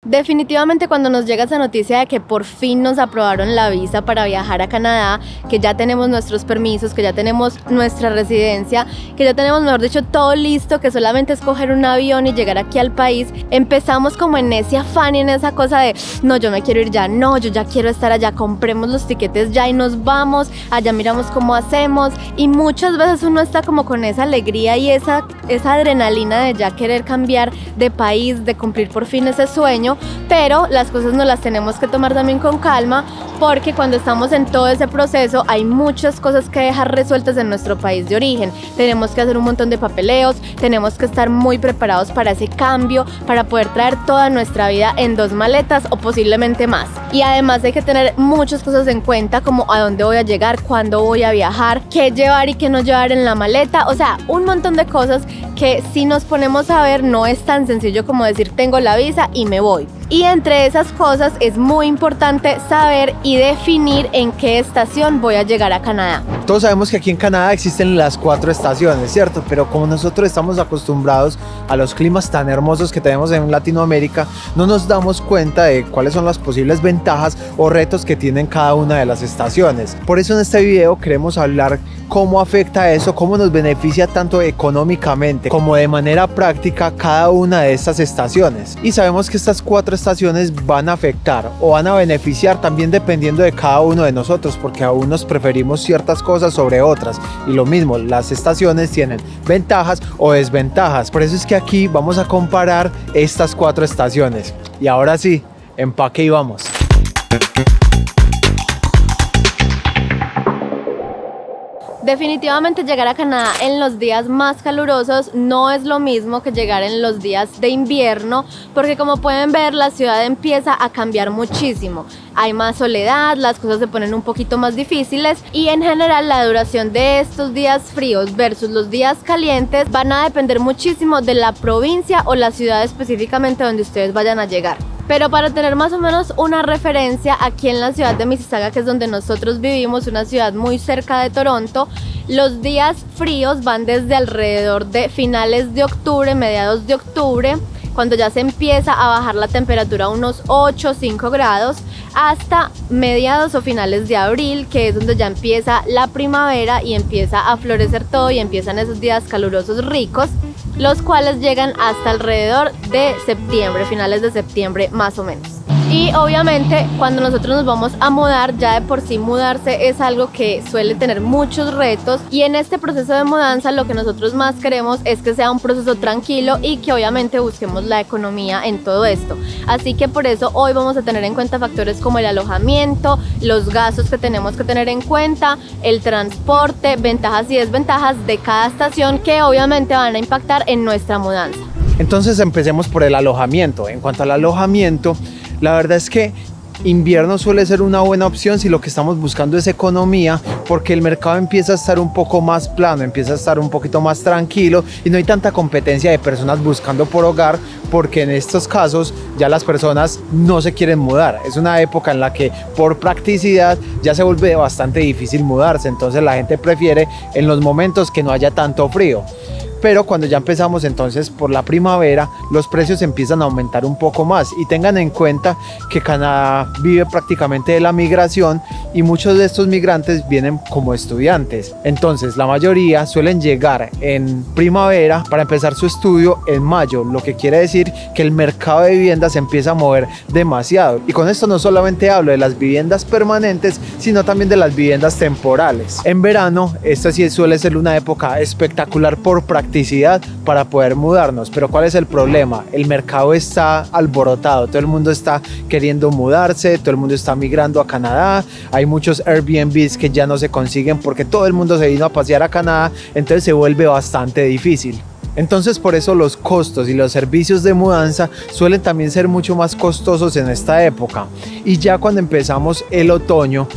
Definitivamente cuando nos llega esa noticia de que por fin nos aprobaron la visa para viajar a Canadá, que ya tenemos nuestros permisos, que ya tenemos nuestra residencia, que ya tenemos, mejor dicho, todo listo, que solamente es coger un avión y llegar aquí al país, empezamos como en ese afán y en esa cosa de no, yo me quiero ir ya, no, yo ya quiero estar allá, compremos los tiquetes ya y nos vamos, allá miramos cómo hacemos, y muchas veces uno está como con esa alegría y esa adrenalina de ya querer cambiar de país, de cumplir por fin ese sueño. Pero las cosas no las tenemos que tomar también con calma, porque cuando estamos en todo ese proceso hay muchas cosas que dejar resueltas en nuestro país de origen. Tenemos que hacer un montón de papeleos, tenemos que estar muy preparados para ese cambio, para poder traer toda nuestra vida en 2 maletas o posiblemente más. Y además hay que tener muchas cosas en cuenta, como a dónde voy a llegar, cuándo voy a viajar, qué llevar y qué no llevar en la maleta, o sea, un montón de cosas que si nos ponemos a ver no es tan sencillo como decir tengo la visa y me voy. Y entre esas cosas es muy importante saber y definir en qué estación voy a llegar a Canadá. Todos sabemos que aquí en Canadá existen las 4 estaciones, ¿cierto? Pero como nosotros estamos acostumbrados a los climas tan hermosos que tenemos en Latinoamérica, no nos damos cuenta de cuáles son las posibles ventajas o retos que tienen cada una de las estaciones. Por eso en este video queremos hablar cómo afecta eso, cómo nos beneficia tanto económicamente como de manera práctica cada una de estas estaciones. Y sabemos que estas 4 estaciones van a afectar o van a beneficiar también dependiendo de cada uno de nosotros, porque a unos preferimos ciertas cosas sobre otras, y lo mismo, las estaciones tienen ventajas o desventajas. Por eso es que aquí vamos a comparar estas 4 estaciones. Y ahora sí, empaque y vamos. Definitivamente llegar a Canadá en los días más calurosos no es lo mismo que llegar en los días de invierno, porque como pueden ver la ciudad empieza a cambiar muchísimo. Hay más soledad, las cosas se ponen un poquito más difíciles y en general la duración de estos días fríos versus los días calientes van a depender muchísimo de la provincia o la ciudad específicamente donde ustedes vayan a llegar. Pero para tener más o menos una referencia, aquí en la ciudad de Mississauga, que es donde nosotros vivimos, una ciudad muy cerca de Toronto, los días fríos van desde alrededor de finales de octubre, mediados de octubre, cuando ya se empieza a bajar la temperatura a unos 8 o 5 grados, hasta mediados o finales de abril, que es donde ya empieza la primavera y empieza a florecer todo y empiezan esos días calurosos ricos, los cuales llegan hasta alrededor de septiembre, finales de septiembre más o menos. Y obviamente cuando nosotros nos vamos a mudar, ya de por sí mudarse es algo que suele tener muchos retos, y en este proceso de mudanza lo que nosotros más queremos es que sea un proceso tranquilo y que obviamente busquemos la economía en todo esto. Así que por eso hoy vamos a tener en cuenta factores como el alojamiento, los gastos que tenemos que tener en cuenta, el transporte, ventajas y desventajas de cada estación que obviamente van a impactar en nuestra mudanza. Entonces empecemos por el alojamiento. En cuanto al alojamiento, la verdad es que invierno suele ser una buena opción si lo que estamos buscando es economía, porque el mercado empieza a estar un poco más plano, empieza a estar un poquito más tranquilo y no hay tanta competencia de personas buscando por hogar, porque en estos casos ya las personas no se quieren mudar. Es una época en la que por practicidad ya se vuelve bastante difícil mudarse, entonces la gente prefiere en los momentos que no haya tanto frío. Pero cuando ya empezamos entonces por la primavera, los precios empiezan a aumentar un poco más, y tengan en cuenta que Canadá vive prácticamente de la migración y muchos de estos migrantes vienen como estudiantes. Entonces la mayoría suelen llegar en primavera para empezar su estudio en mayo, lo que quiere decir que el mercado de viviendas se empieza a mover demasiado. Y con esto no solamente hablo de las viviendas permanentes, sino también de las viviendas temporales. En verano, esta sí suele ser una época espectacular por practicidad para poder mudarnos. Pero ¿cuál es el problema? El mercado está alborotado, todo el mundo está queriendo mudarse, todo el mundo está migrando a Canadá, hay muchos Airbnbs que ya no se consiguen porque todo el mundo se vino a pasear a Canadá, entonces se vuelve bastante difícil. Entonces por eso los costos y los servicios de mudanza suelen también ser mucho más costosos en esta época. Y ya cuando empezamos el otoño,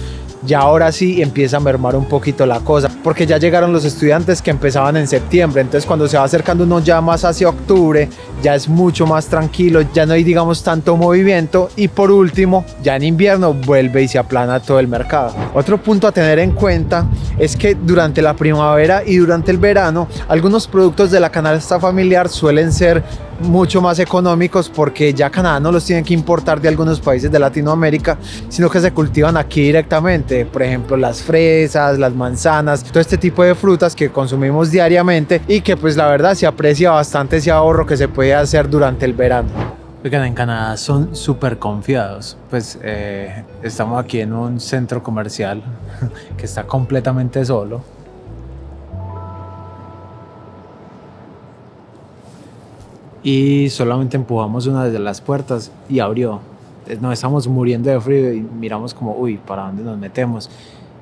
ya ahora sí empieza a mermar un poquito la cosa. porque ya llegaron los estudiantes que empezaban en septiembre, entonces cuando se va acercando uno ya más hacia octubre, ya es mucho más tranquilo, ya no hay digamos tanto movimiento, y por último, ya en invierno vuelve y se aplana todo el mercado. Otro punto a tener en cuenta es que durante la primavera y durante el verano, algunos productos de la canasta familiar suelen ser mucho más económicos porque ya Canadá no los tienen que importar de algunos países de Latinoamérica, sino que se cultivan aquí directamente. Por ejemplo, las fresas, las manzanas, todo este tipo de frutas que consumimos diariamente y que pues la verdad se aprecia bastante ese ahorro que se puede hacer durante el verano. Oigan, en Canadá son súper confiados. Pues estamos aquí en un centro comercial que está completamente solo. Y solamente empujamos una de las puertas y abrió. Nos estamos muriendo de frío y miramos como, uy, ¿para dónde nos metemos?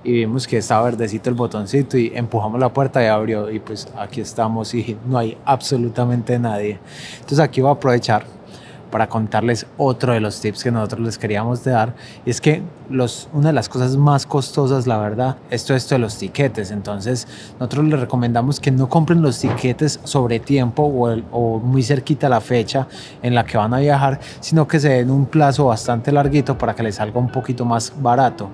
Y vimos que estaba verdecito el botoncito y empujamos la puerta y abrió. Y pues aquí estamos y no hay absolutamente nadie. Entonces aquí voy a aprovechar para contarles otro de los tips que nosotros les queríamos dar, y es que una de las cosas más costosas, la verdad, esto de los tiquetes. Entonces nosotros les recomendamos que no compren los tiquetes sobre tiempo o muy cerquita a la fecha en la que van a viajar, sino que se den un plazo bastante larguito para que les salga un poquito más barato.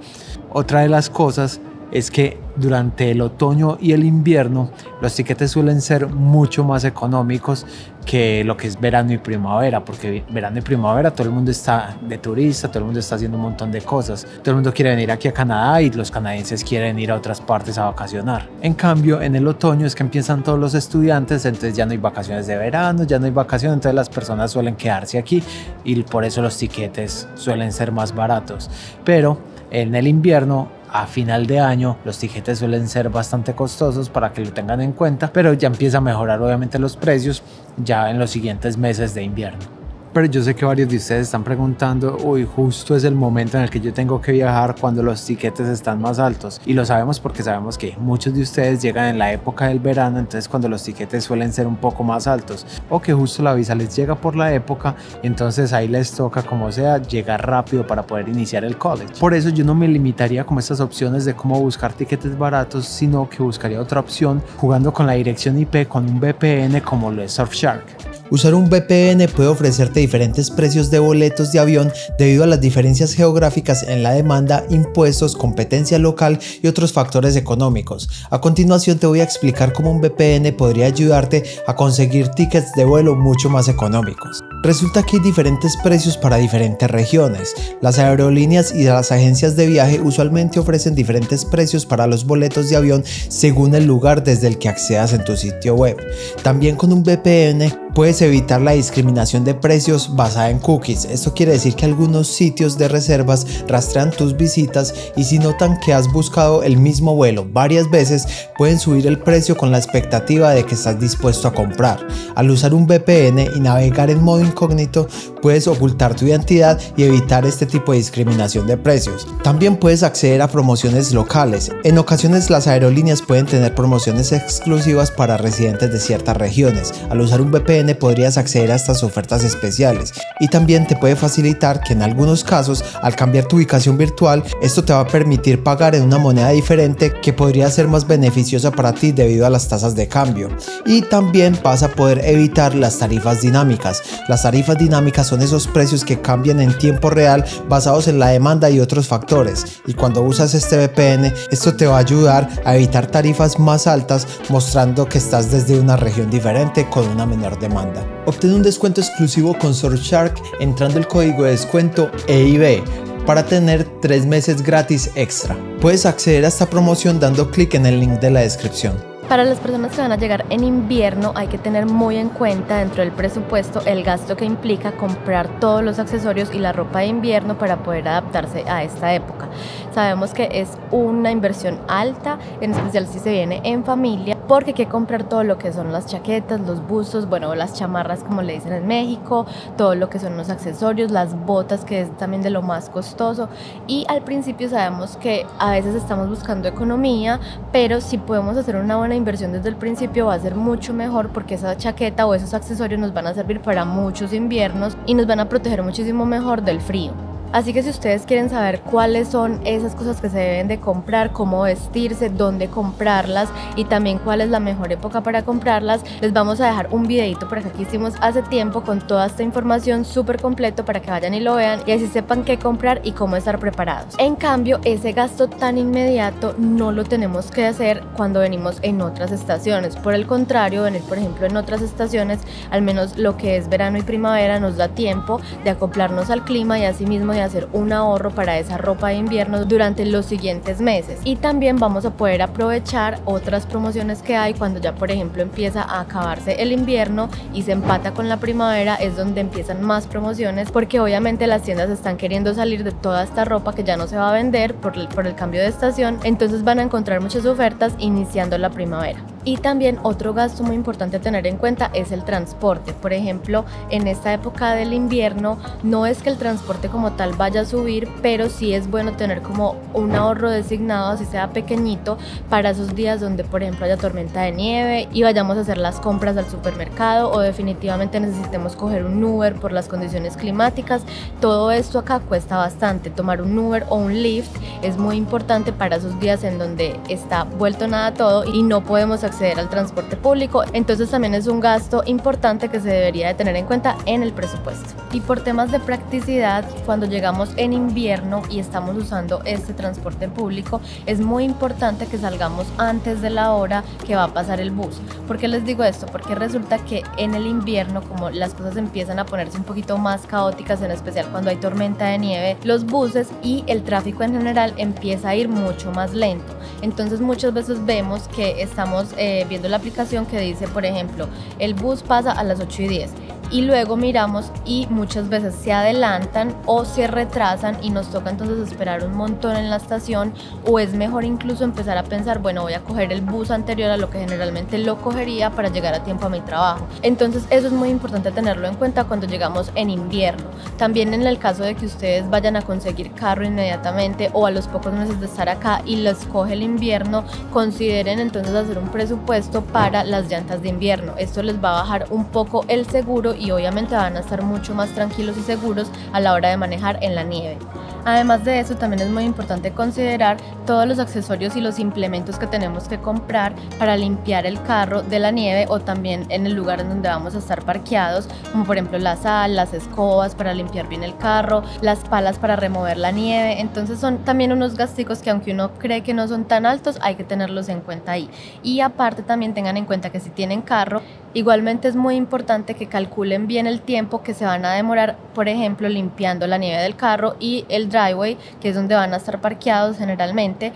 Otra de las cosas es que durante el otoño y el invierno los tiquetes suelen ser mucho más económicos que lo que es verano y primavera, porque verano y primavera todo el mundo está de turista, todo el mundo está haciendo un montón de cosas, todo el mundo quiere venir aquí a Canadá y los canadienses quieren ir a otras partes a vacacionar. En cambio, en el otoño es que empiezan todos los estudiantes, entonces ya no hay vacaciones de verano, ya no hay vacaciones, entonces las personas suelen quedarse aquí y por eso los tiquetes suelen ser más baratos. Pero en el invierno, a final de año, los tiquetes suelen ser bastante costosos, para que lo tengan en cuenta, pero ya empieza a mejorar obviamente los precios ya en los siguientes meses de invierno. Pero yo sé que varios de ustedes están preguntando, uy, justo es el momento en el que yo tengo que viajar cuando los tiquetes están más altos. Y lo sabemos porque sabemos que muchos de ustedes llegan en la época del verano, entonces cuando los tiquetes suelen ser un poco más altos, o que justo la visa les llega por la época, entonces ahí les toca como sea llegar rápido para poder iniciar el college. Por eso yo no me limitaría como estas opciones de cómo buscar tiquetes baratos, sino que buscaría otra opción jugando con la dirección IP con un VPN como lo es Surfshark. Usar un VPN puede ofrecerte diferentes precios de boletos de avión debido a las diferencias geográficas en la demanda, impuestos, competencia local y otros factores económicos. A continuación te voy a explicar cómo un VPN podría ayudarte a conseguir tickets de vuelo mucho más económicos. Resulta que hay diferentes precios para diferentes regiones. Las aerolíneas y las agencias de viaje usualmente ofrecen diferentes precios para los boletos de avión según el lugar desde el que accedas en tu sitio web. También con un VPN puedes evitar la discriminación de precios basada en cookies. Esto quiere decir que algunos sitios de reservas rastrean tus visitas y si notan que has buscado el mismo vuelo varias veces, pueden subir el precio con la expectativa de que estás dispuesto a comprar. Al usar un VPN y navegar en modo incógnito, puedes ocultar tu identidad y evitar este tipo de discriminación de precios. También puedes acceder a promociones locales. En ocasiones las aerolíneas pueden tener promociones exclusivas para residentes de ciertas regiones. Al usar un VPN podrías acceder a estas ofertas especiales, y también te puede facilitar que en algunos casos, al cambiar tu ubicación virtual, esto te va a permitir pagar en una moneda diferente que podría ser más beneficiosa para ti debido a las tasas de cambio. Y también vas a poder evitar las tarifas dinámicas. Las tarifas dinámicas son esos precios que cambian en tiempo real basados en la demanda y otros factores, y cuando usas este VPN, esto te va a ayudar a evitar tarifas más altas, mostrando que estás desde una región diferente con una menor demanda. Obtén un descuento exclusivo con Surfshark entrando el código de descuento EIB para tener 3 meses gratis extra. Puedes acceder a esta promoción dando clic en el link de la descripción. Para las personas que van a llegar en invierno hay que tener muy en cuenta dentro del presupuesto el gasto que implica comprar todos los accesorios y la ropa de invierno para poder adaptarse a esta época. Sabemos que es una inversión alta, en especial si se viene en familia, porque hay que comprar todo lo que son las chaquetas, los buzos, bueno, las chamarras como le dicen en México, todo lo que son los accesorios, las botas, que es también de lo más costoso. Y al principio sabemos que a veces estamos buscando economía, pero si podemos hacer una buena inversión desde el principio va a ser mucho mejor, porque esa chaqueta o esos accesorios nos van a servir para muchos inviernos y nos van a proteger muchísimo mejor del frío. Así que si ustedes quieren saber cuáles son esas cosas que se deben de comprar, cómo vestirse, dónde comprarlas y también cuál es la mejor época para comprarlas, les vamos a dejar un videito por acá que hicimos hace tiempo con toda esta información súper completo para que vayan y lo vean y así sepan qué comprar y cómo estar preparados. En cambio, ese gasto tan inmediato no lo tenemos que hacer cuando venimos en otras estaciones. Por el contrario, venir por ejemplo en otras estaciones, al menos lo que es verano y primavera, nos da tiempo de acoplarnos al clima y asimismo de hacer un ahorro para esa ropa de invierno durante los siguientes meses. Y también vamos a poder aprovechar otras promociones que hay cuando ya por ejemplo empieza a acabarse el invierno y se empata con la primavera, es donde empiezan más promociones porque obviamente las tiendas están queriendo salir de toda esta ropa que ya no se va a vender por el cambio de estación, entonces van a encontrar muchas ofertas iniciando la primavera. Y también otro gasto muy importante a tener en cuenta es el transporte. Por ejemplo, en esta época del invierno no es que el transporte como tal vaya a subir, pero sí es bueno tener como un ahorro designado, así sea pequeñito, para esos días donde por ejemplo haya tormenta de nieve y vayamos a hacer las compras al supermercado o definitivamente necesitemos coger un Uber por las condiciones climáticas. Todo esto acá cuesta bastante. Tomar un Uber o un Lyft es muy importante para esos días en donde está vuelto nada todo y no podemos acceder al transporte público, entonces también es un gasto importante que se debería de tener en cuenta en el presupuesto. Y por temas de practicidad, cuando llegamos en invierno y estamos usando este transporte público, es muy importante que salgamos antes de la hora que va a pasar el bus. ¿Por qué les digo esto? Porque resulta que en el invierno, como las cosas empiezan a ponerse un poquito más caóticas, en especial cuando hay tormenta de nieve, los buses y el tráfico en general empieza a ir mucho más lento. Entonces muchas veces vemos que estamos viendo la aplicación que dice, por ejemplo, el bus pasa a las 8:10 y luego miramos y muchas veces se adelantan o se retrasan y nos toca entonces esperar un montón en la estación, o es mejor incluso empezar a pensar, bueno, voy a coger el bus anterior a lo que generalmente lo cogería para llegar a tiempo a mi trabajo. Entonces eso es muy importante tenerlo en cuenta cuando llegamos en invierno. También en el caso de que ustedes vayan a conseguir carro inmediatamente o a los pocos meses de estar acá y les coge el invierno, consideren entonces hacer un presupuesto para las llantas de invierno. Esto les va a bajar un poco el seguro y obviamente van a estar mucho más tranquilos y seguros a la hora de manejar en la nieve. Además de eso, también es muy importante considerar todos los accesorios y los implementos que tenemos que comprar para limpiar el carro de la nieve o también en el lugar en donde vamos a estar parqueados, como por ejemplo la sal, las escobas para limpiar bien el carro, las palas para remover la nieve. Entonces son también unos gasticos que aunque uno cree que no son tan altos, hay que tenerlos en cuenta ahí. Y aparte también tengan en cuenta que si tienen carro, igualmente es muy importante que calculen bien el tiempo que se van a demorar, por ejemplo, limpiando la nieve del carro y el driveway, que es donde van a estar parqueados generalmente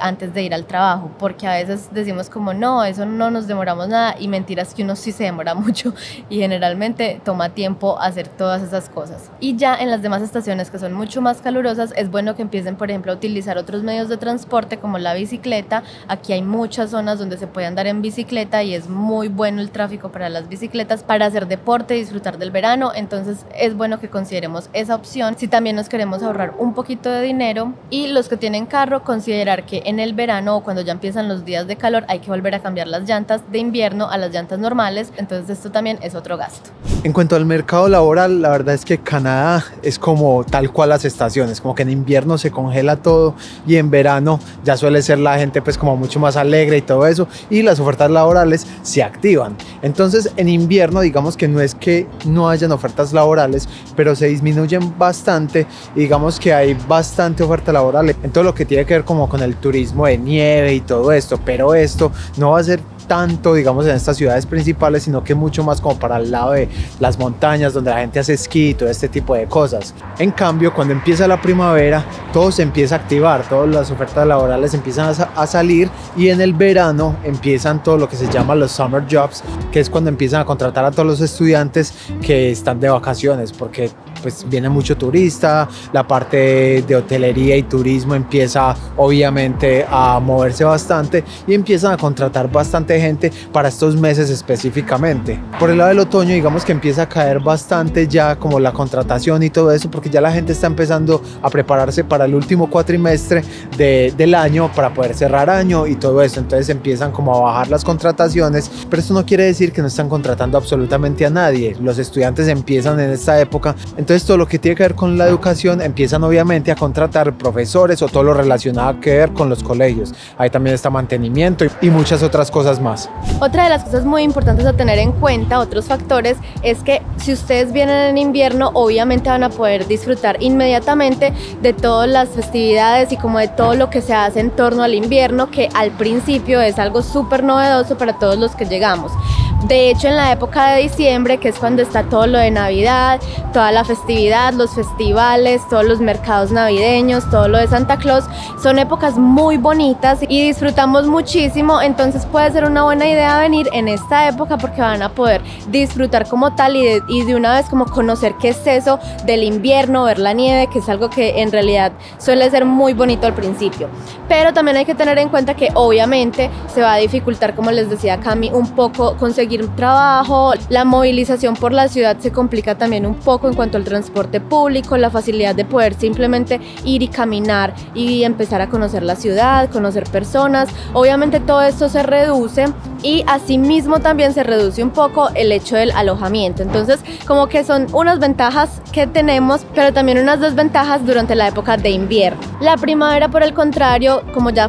antes de ir al trabajo, porque a veces decimos como no, eso no nos demoramos nada, y mentiras que uno sí se demora mucho y generalmente toma tiempo hacer todas esas cosas. Y ya en las demás estaciones que son mucho más calurosas, es bueno que empiecen por ejemplo a utilizar otros medios de transporte como la bicicleta. Aquí hay muchas zonas donde se puede andar en bicicleta y es muy bueno el tráfico para las bicicletas para hacer deporte y disfrutar del verano, entonces es bueno que consideremos esa opción si también nos queremos ahorrar un poquito de dinero. Y los que tienen carro, considerar que en el verano o cuando ya empiezan los días de calor hay que volver a cambiar las llantas de invierno a las llantas normales, entonces esto también es otro gasto. En cuanto al mercado laboral, la verdad es que Canadá es como tal cual las estaciones, como que en invierno se congela todo y en verano ya suele ser la gente pues como mucho más alegre y todo eso, y las ofertas laborales se activan. Entonces en invierno digamos que no es que no hayan ofertas laborales, pero se disminuyen bastante y digamos que hay bastante oferta laboral en todo lo que tiene que ver como con el turismo de nieve y todo esto, pero esto no va a ser tanto digamos en estas ciudades principales, sino que mucho más como para el lado de las montañas donde la gente hace esquí y todo este tipo de cosas. En cambio, cuando empieza la primavera, todo se empieza a activar, todas las ofertas laborales empiezan a salir, y en el verano empiezan todo lo que se llama los summer jobs, que es cuando empiezan a contratar a todos los estudiantes que están de vacaciones, porque pues viene mucho turista, la parte de hotelería y turismo empieza obviamente a moverse bastante y empiezan a contratar bastante gente para estos meses específicamente. Por el lado del otoño digamos que empieza a caer bastante ya como la contratación y todo eso, porque ya la gente está empezando a prepararse para el último cuatrimestre del año para poder cerrar año y todo eso, entonces empiezan como a bajar las contrataciones, pero eso no quiere decir que no están contratando absolutamente a nadie. Los estudiantes empiezan en esta época, entonces Entonces todo lo que tiene que ver con la educación empiezan obviamente a contratar profesores o todo lo relacionado que ver con los colegios. Ahí también está mantenimiento y muchas otras cosas más. Otra de las cosas muy importantes a tener en cuenta, otros factores, es que si ustedes vienen en invierno, obviamente van a poder disfrutar inmediatamente de todas las festividades y como de todo lo que se hace en torno al invierno, que al principio es algo súper novedoso para todos los que llegamos. De hecho, en la época de diciembre, que es cuando está todo lo de Navidad, toda la festividad, los festivales, todos los mercados navideños, todo lo de Santa Claus, son épocas muy bonitas y disfrutamos muchísimo. Entonces puede ser una buena idea venir en esta época porque van a poder disfrutar como tal y de una vez como conocer qué es eso del invierno, ver la nieve, que es algo que en realidad suele ser muy bonito al principio. Pero también hay que tener en cuenta que obviamente se va a dificultar, como les decía Cami, un poco conseguir trabajo, la movilización por la ciudad se complica también un poco en cuanto al transporte público, la facilidad de poder simplemente ir y caminar y empezar a conocer la ciudad, conocer personas. Obviamente todo esto se reduce y asimismo también se reduce un poco el hecho del alojamiento. Entonces como que son unas ventajas que tenemos, pero también unas desventajas durante la época de invierno. La primavera, por el contrario, como ya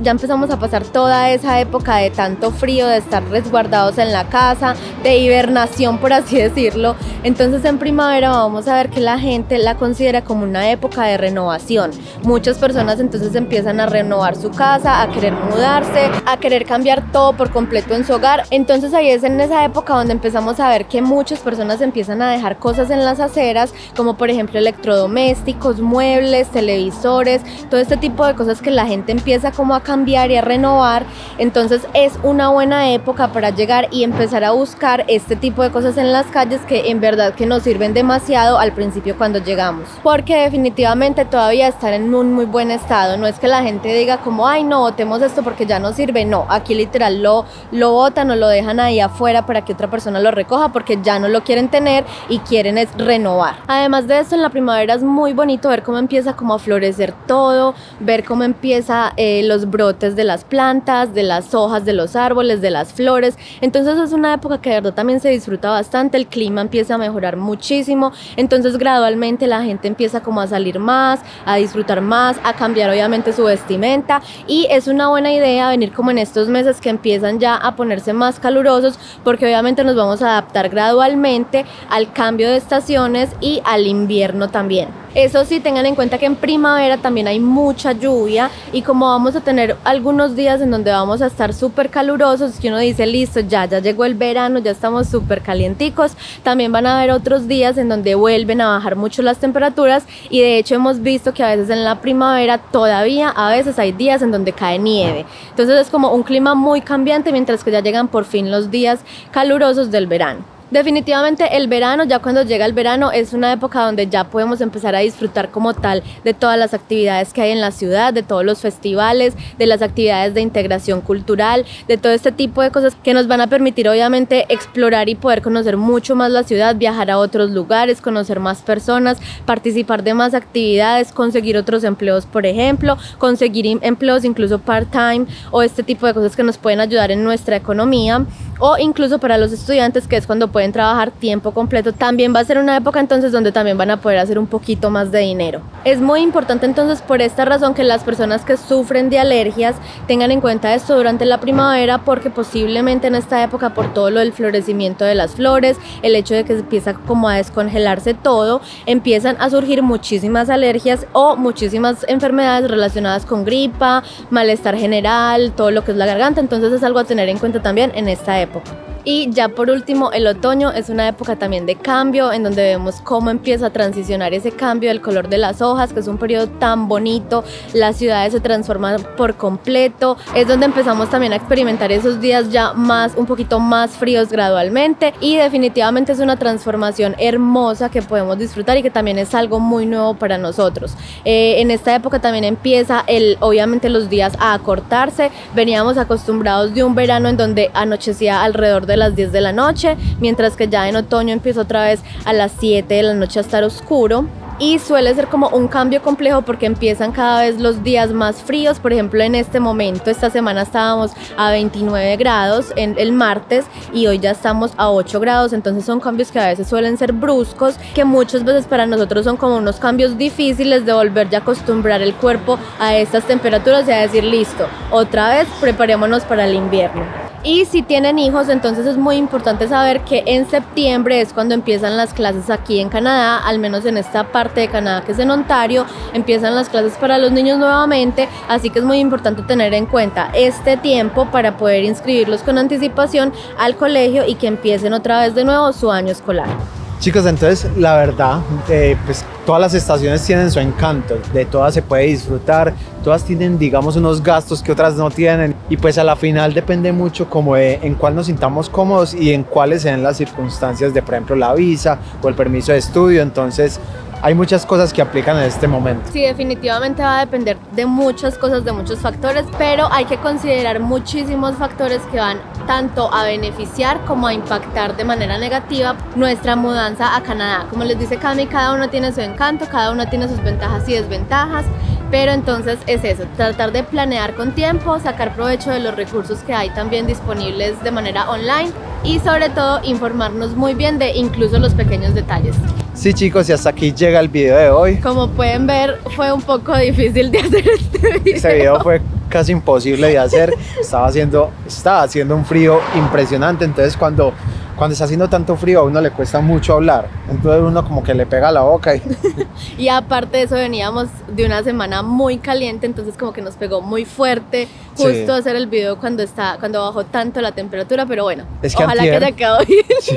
empezamos a pasar toda esa época de tanto frío, de estar resguardados en la casa, de hibernación por así decirlo, entonces en primavera vamos a ver que la gente la considera como una época de renovación. Muchas personas entonces empiezan a renovar su casa, a querer mudarse, a querer cambiar todo por completo en su hogar. Entonces ahí es en esa época donde empezamos a ver que muchas personas empiezan a dejar cosas en las aceras, como por ejemplo electrodomésticos, muebles, televisores, todo este tipo de cosas que la gente empieza como a cambiar y a renovar. Entonces es una buena época para llegar y empezar a buscar este tipo de cosas en las calles que en verdad que nos sirven demasiado al principio cuando llegamos, porque definitivamente todavía están en un muy buen estado. No es que la gente diga como ay no, botemos esto porque ya no sirve, no, aquí literal lo botan o lo dejan ahí afuera para que otra persona lo recoja porque ya no lo quieren tener y quieren es renovar. Además de esto, en la primavera es muy bonito ver cómo empieza como a florecer todo, ver cómo empieza los brotes de las plantas, de las hojas de los árboles, de las flores. Entonces es una época que de verdad también se disfruta bastante, el clima empieza a mejorar muchísimo, entonces gradualmente la gente empieza como a salir más, a disfrutar más, a cambiar obviamente su vestimenta y es una buena idea venir como en estos meses que empiezan ya a ponerse más calurosos porque obviamente nos vamos a adaptar gradualmente al cambio de estaciones y al invierno también. Eso sí, tengan en cuenta que en primavera también hay mucha lluvia y como vamos a tener algunos días en donde vamos a estar súper calurosos, que uno dice listo, ya llegó el verano, ya estamos súper calienticos, también van a haber otros días en donde vuelven a bajar mucho las temperaturas y de hecho hemos visto que a veces en la primavera todavía a veces hay días en donde cae nieve. Entonces es como un clima muy cambiante mientras que ya llegan por fin los días calurosos del verano. Definitivamente el verano, ya cuando llega el verano, es una época donde ya podemos empezar a disfrutar como tal de todas las actividades que hay en la ciudad, de todos los festivales, de las actividades de integración cultural, de todo este tipo de cosas que nos van a permitir obviamente explorar y poder conocer mucho más la ciudad, viajar a otros lugares, conocer más personas, participar de más actividades, conseguir otros empleos, por ejemplo, conseguir empleos incluso part-time o este tipo de cosas que nos pueden ayudar en nuestra economía, o incluso para los estudiantes, que es cuando pueden trabajar tiempo completo, también va a ser una época entonces donde también van a poder hacer un poquito más de dinero. Es muy importante entonces por esta razón que las personas que sufren de alergias tengan en cuenta esto durante la primavera, porque posiblemente en esta época, por todo lo del florecimiento de las flores, el hecho de que se empieza como a descongelarse todo, empiezan a surgir muchísimas alergias o muchísimas enfermedades relacionadas con gripa, malestar general, todo lo que es la garganta. Entonces es algo a tener en cuenta también en esta época. Y ya por último, el otoño es una época también de cambio, en donde vemos cómo empieza a transicionar ese cambio del color de las hojas, que es un periodo tan bonito, las ciudades se transforman por completo, es donde empezamos también a experimentar esos días ya un poquito más fríos gradualmente, y definitivamente es una transformación hermosa que podemos disfrutar y que también es algo muy nuevo para nosotros. En esta época también empieza obviamente los días a acortarse. Veníamos acostumbrados de un verano en donde anochecía alrededor de las 10 de la noche, mientras que ya en otoño empieza otra vez a las 7 de la noche a estar oscuro. y suele ser como un cambio complejo porque empiezan cada vez los días más fríos. Por ejemplo, en este momento, esta semana estábamos a 29 grados en el martes y hoy ya estamos a 8 grados, entonces son cambios que a veces suelen ser bruscos, que muchas veces para nosotros son como unos cambios difíciles de volver ya a acostumbrar el cuerpo a estas temperaturas y a decir listo, otra vez preparémonos para el invierno. Y si tienen hijos, entonces es muy importante saber que en septiembre es cuando empiezan las clases aquí en Canadá, al menos en esta parte de Canadá que es en Ontario, empiezan las clases para los niños nuevamente, así que es muy importante tener en cuenta este tiempo para poder inscribirlos con anticipación al colegio y que empiecen otra vez de nuevo su año escolar. Chicos, entonces la verdad, pues todas las estaciones tienen su encanto, de todas se puede disfrutar, todas tienen, digamos, unos gastos que otras no tienen, y pues a la final depende mucho como de en cuál nos sintamos cómodos y en cuáles sean las circunstancias de, por ejemplo, la visa o el permiso de estudio. Entonces hay muchas cosas que aplican en este momento. Sí, definitivamente va a depender de muchas cosas, de muchos factores, pero hay que considerar muchísimos factores que van tanto a beneficiar como a impactar de manera negativa nuestra mudanza a Canadá. Como les dice Cami, cada uno tiene su encanto, cada uno tiene sus ventajas y desventajas, pero entonces es eso, tratar de planear con tiempo, sacar provecho de los recursos que hay también disponibles de manera online y sobre todo informarnos muy bien de incluso los pequeños detalles. Sí, chicos, y hasta aquí llega el video de hoy. Como pueden ver, fue un poco difícil de hacer este video. Este video fue casi imposible de hacer, estaba haciendo un frío impresionante, entonces cuando está haciendo tanto frío a uno le cuesta mucho hablar, entonces uno como que le pega la boca y aparte de eso veníamos de una semana muy caliente, entonces como que nos pegó muy fuerte justo hacer el video cuando bajó tanto la temperatura, pero bueno, es que ojalá antier, que haya quedado bien. Sí,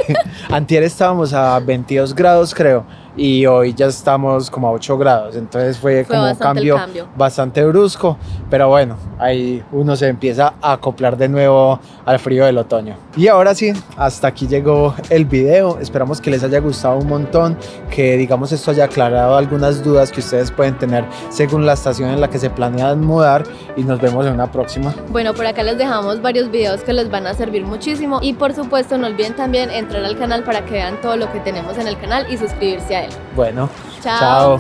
antier estábamos a 22 grados creo, y hoy ya estamos como a 8 grados, entonces fue como un cambio bastante brusco, pero bueno, ahí uno se empieza a acoplar de nuevo al frío del otoño. Y ahora sí, hasta aquí llegó el video, esperamos que les haya gustado un montón, que digamos esto haya aclarado algunas dudas que ustedes pueden tener según la estación en la que se planean mudar, y nos vemos en una próxima. Bueno, por acá les dejamos varios videos que les van a servir muchísimo, y por supuesto no olviden también entrar al canal para que vean todo lo que tenemos en el canal y suscribirse a él. Bueno, chao.